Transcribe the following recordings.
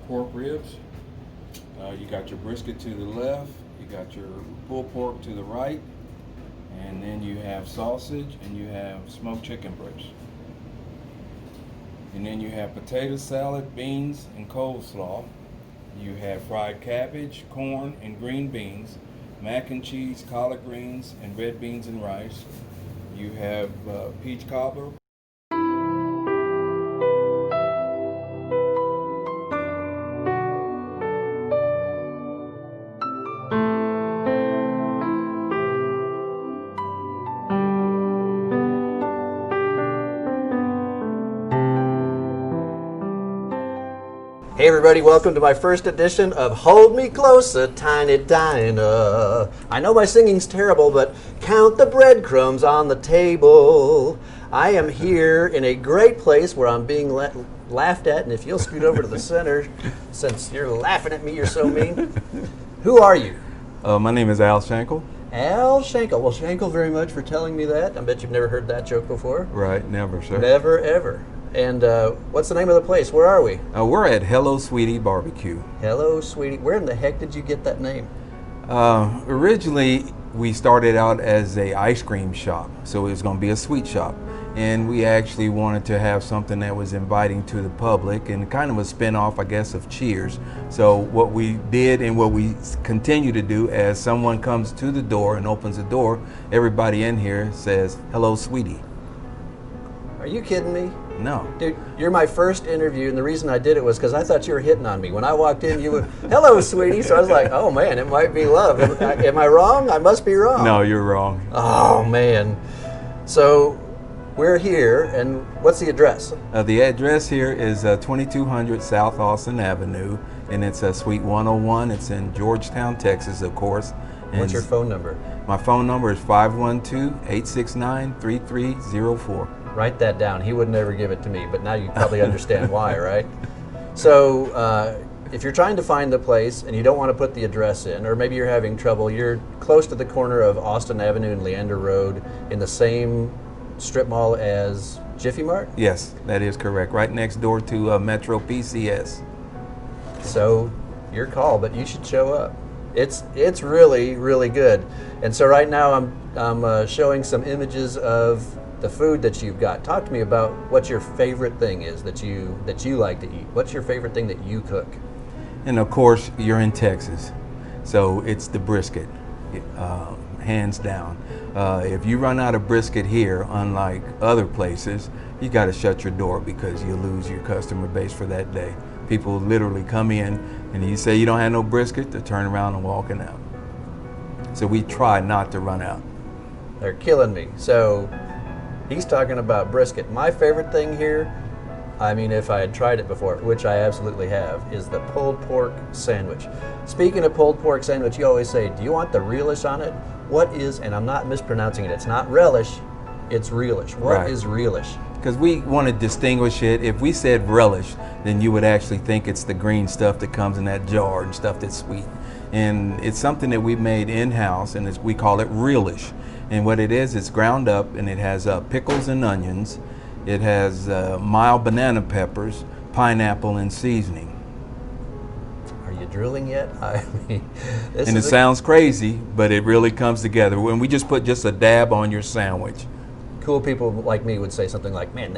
pork ribs. You got your brisket to the left. You got your pulled pork to the right. And then you have sausage and you have smoked chicken breast. And then you have potato salad, beans, and coleslaw. You have fried cabbage, corn, and green beans, mac and cheese, collard greens, and red beans and rice. You have peach cobbler. Hey everybody, welcome to my first edition of Hold Me Closer, Tiny Diner. I know my singing's terrible, but count the breadcrumbs on the table. I am here in a great place where I'm being laughed at, and if you'll scoot over to the center, since you're laughing at me, you're so mean. Who are you? My name is Al Shankle. Al Shankle. Well, Shankle very much for telling me that. I bet you've never heard that joke before. Right, never, sir. Never, ever. And what's the name of the place? Where are we? We're at Hello Sweetie Barbecue. Hello Sweetie. Where in the heck did you get that name? Originally, we started out as a ice cream shop, so it was going to be a sweet shop. And we actually wanted to have something that was inviting to the public and kind of a spin-off, I guess, of Cheers. So what we did and what we continue to do, as someone comes to the door and opens the door, everybody in here says, "Hello, sweetie." Are you kidding me? No. Dude, you're my first interview, and the reason I did it was because I thought you were hitting on me. When I walked in, you were, "Hello, sweetie." So I was like, oh man, it might be love. Am I wrong? I must be wrong. No, you're wrong. Oh man. So we're here, and what's the address? The address here is 2200 South Austin Avenue, and it's Suite 101. It's in Georgetown, Texas, of course. And What's your phone number? My phone number is 512-869-3304. Write that down. He would never give it to me, but now you probably understand why, right? So if you're trying to find the place and you don't want to put the address in, or maybe you're having trouble, you're close to the corner of Austin Avenue and Leander Road in the same strip mall as Jiffy Mart? Yes, that is correct. Right next door to Metro PCS. So your call, but you should show up. It's really, really good. And so right now I'm showing some images of the food that you've got. Talk to me about what your favorite thing is that you like to eat. What's your favorite thing that you cook? And of course, you're in Texas, so it's the brisket, hands down. If you run out of brisket here, unlike other places, you got to shut your door because you lose your customer base for that day. People literally come in, and you say you don't have no brisket, they turn around and walking out. So we try not to run out. They're killing me. So he's talking about brisket. My favorite thing here, I mean, if I had tried it before, which I absolutely have, is the pulled pork sandwich. Speaking of pulled pork sandwich, you always say, do you want the relish on it? What is, and I'm not mispronouncing it, it's not relish, it's relish. What is relish? Because we want to distinguish it. If we said relish, then you would actually think it's the green stuff that comes in that jar and stuff that's sweet. And it's something that we made in-house, and we call it relish. And what it is, it's ground up, and it has pickles and onions. It has mild banana peppers, pineapple, and seasoning. Are you drilling yet? I mean, and it sounds crazy, but it really comes together. When we just put just a dab on your sandwich. Cool people like me would say something like, man,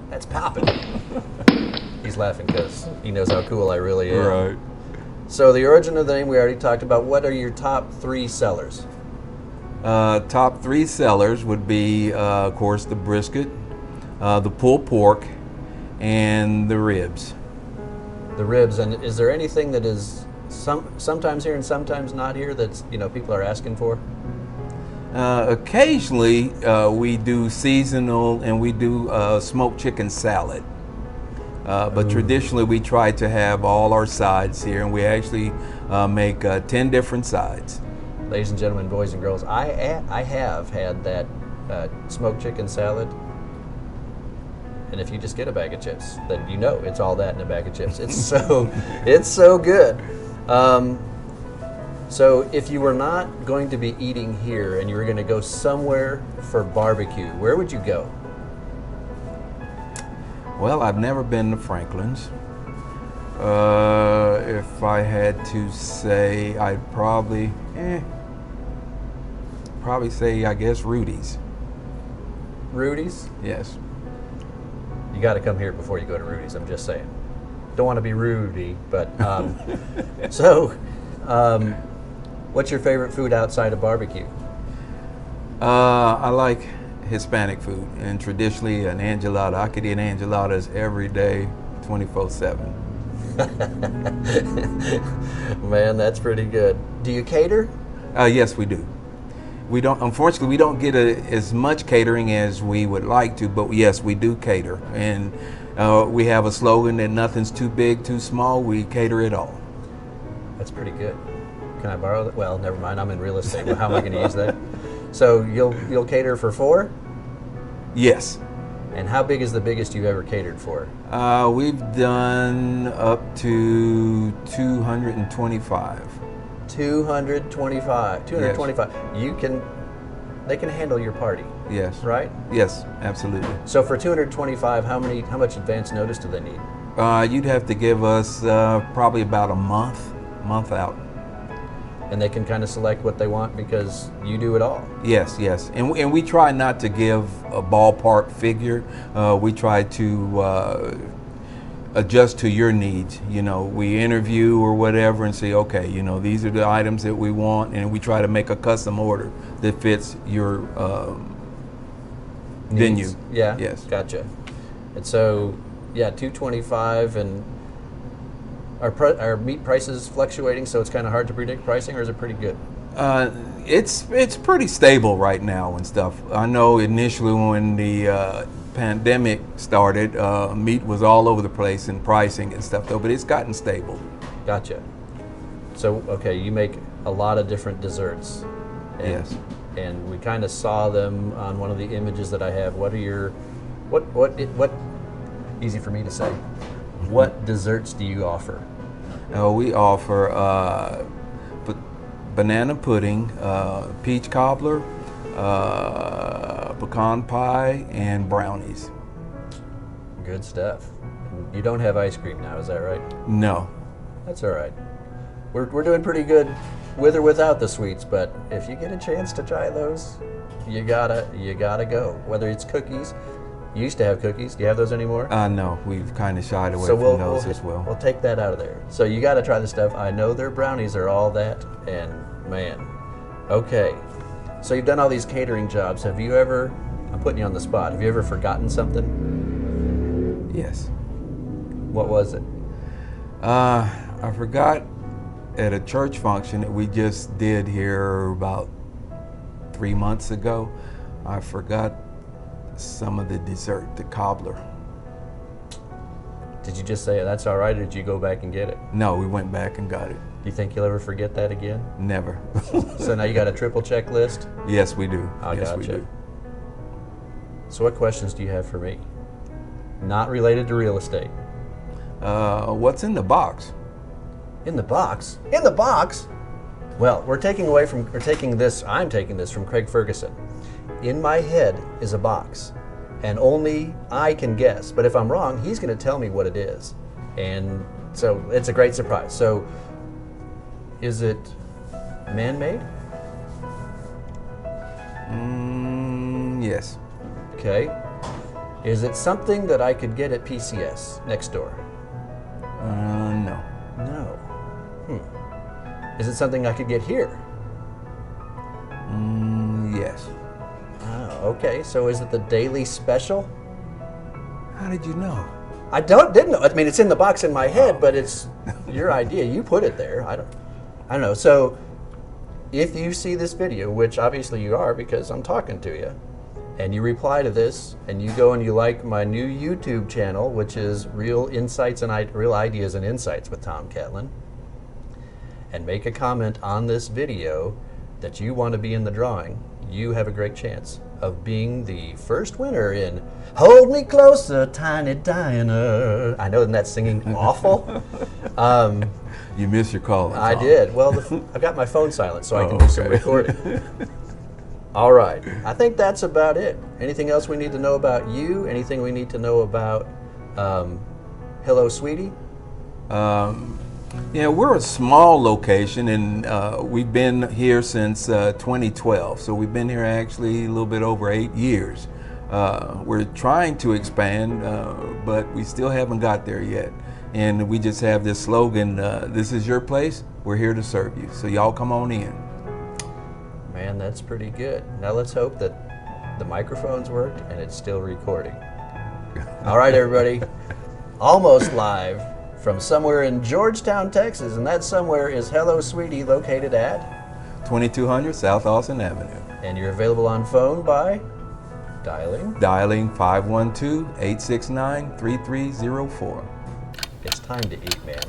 that's popping. He's laughing because he knows how cool I really am. Right. So the origin of the name we already talked about. What are your top 3 sellers? Top 3 sellers would be, of course, the brisket, the pulled pork, and the ribs. The ribs. And is there anything that is sometimes here and sometimes not here that's people are asking for? Occasionally, we do seasonal, and we do smoked chicken salad. But traditionally, we try to have all our sides here, and we actually make 10 different sides. Ladies and gentlemen, boys and girls, I have had that smoked chicken salad. And if you just get a bag of chips, then you know it's all that in a bag of chips. It's so good. So if you were not going to be eating here and you were going to go somewhere for barbecue, where would you go? Well, I've never been to Franklin's. I had to say, I'd probably say, I guess, Rudy's. Rudy's? Yes. You got to come here before you go to Rudy's, I'm just saying. Don't want to be Rudy, but what's your favorite food outside of barbecue? I like Hispanic food, and traditionally an enchilada. I could eat enchiladas every day, 24/7. Man, that's pretty good. Do you cater? Yes, we do. Unfortunately, we don't get as much catering as we would like to, but yes, we do cater. And we have a slogan that nothing's too big, too small. We cater it all. That's pretty good. Can I borrow that? Well, never mind. I'm in real estate. Well, how am I going to use that? So you'll cater for 4? Yes. And how big is the biggest you've ever catered for? We've done up to 225. 225. 225. Yes. They can handle your party. Yes. Right? Yes, absolutely. So for 225, how much advance notice do they need? You'd have to give us probably about a month out. And they can kind of select what they want because you do it all. Yes, yes. And we try not to give a ballpark figure. We try to adjust to your needs. You know, we interview or whatever and say, okay, you know, these are the items that we want, and we try to make a custom order that fits your venue. Yeah. Yes. Gotcha. And so, yeah, 225. And are meat prices fluctuating, so it's kind of hard to predict pricing, or is it pretty good? It's pretty stable right now and stuff. I know initially when the pandemic started, meat was all over the place in pricing and stuff, though, but it's gotten stable. Gotcha. So, okay, you make a lot of different desserts. Yes. And we kind of saw them on one of the images that I have. What easy for me to say. What desserts do you offer? We offer banana pudding, peach cobbler, pecan pie, and brownies. Good stuff. You don't have ice cream now, is that right? No. That's all right. We're doing pretty good with or without the sweets, but if you get a chance to try those, you gotta go. Whether it's cookies. You used to have cookies. Do you have those anymore? No, we've kind of shied away from those as well. We'll take that out of there. So you got to try the stuff. I know their brownies are all that, and man. Okay. So you've done all these catering jobs. Have you ever, I'm putting you on the spot, have you ever forgotten something? Yes. What was it? I forgot at a church function that we just did here about 3 months ago. I forgot some of the dessert, the cobbler. Did you just say that's all right, or did you go back and get it? No, we went back and got it. Do you think you'll ever forget that again? Never. So now you got a triple checklist? Yes, we do. Yes, we do. So what questions do you have for me? Not related to real estate. What's in the box? In the box? In the box? Well, I'm taking this from Craig Ferguson. In my head is a box, and only I can guess. But if I'm wrong, he's going to tell me what it is. And so it's a great surprise. So is it man-made? Yes. Okay. Is it something that I could get at PCS next door? No. No. Is it something I could get here? Yes. Oh, okay. So is it the daily special? How did you know? I didn't know. I mean, it's in the box in my head, but it's your idea. You put it there. I don't know. So if you see this video, which obviously you are because I'm talking to you, and you reply to this, and you go and you like my new YouTube channel, which is Real Ideas and Insights with Tom Catlin, and make a comment on this video that you want to be in the drawing, you have a great chance of being the first winner in Hold Me Closer, Tiny Diner. I know, isn't that singing awful? You missed your call. I did. Well, I've got my phone silent, so I can do some recording. All right. I think that's about it. Anything else we need to know about you? Anything we need to know about Hello, Sweetie? Yeah, we're a small location, and we've been here since 2012. So we've been here actually a little bit over 8 years. We're trying to expand, but we still haven't got there yet. And we just have this slogan, this is your place, we're here to serve you. So y'all come on in. Man, that's pretty good. Now let's hope that the microphones worked and it's still recording. All right, everybody. Almost live from somewhere in Georgetown, Texas, and that somewhere is Hello Sweetie, located at 2200 South Austin Avenue. And you're available on phone by dialing 512-869-3304. It's time to eat, man.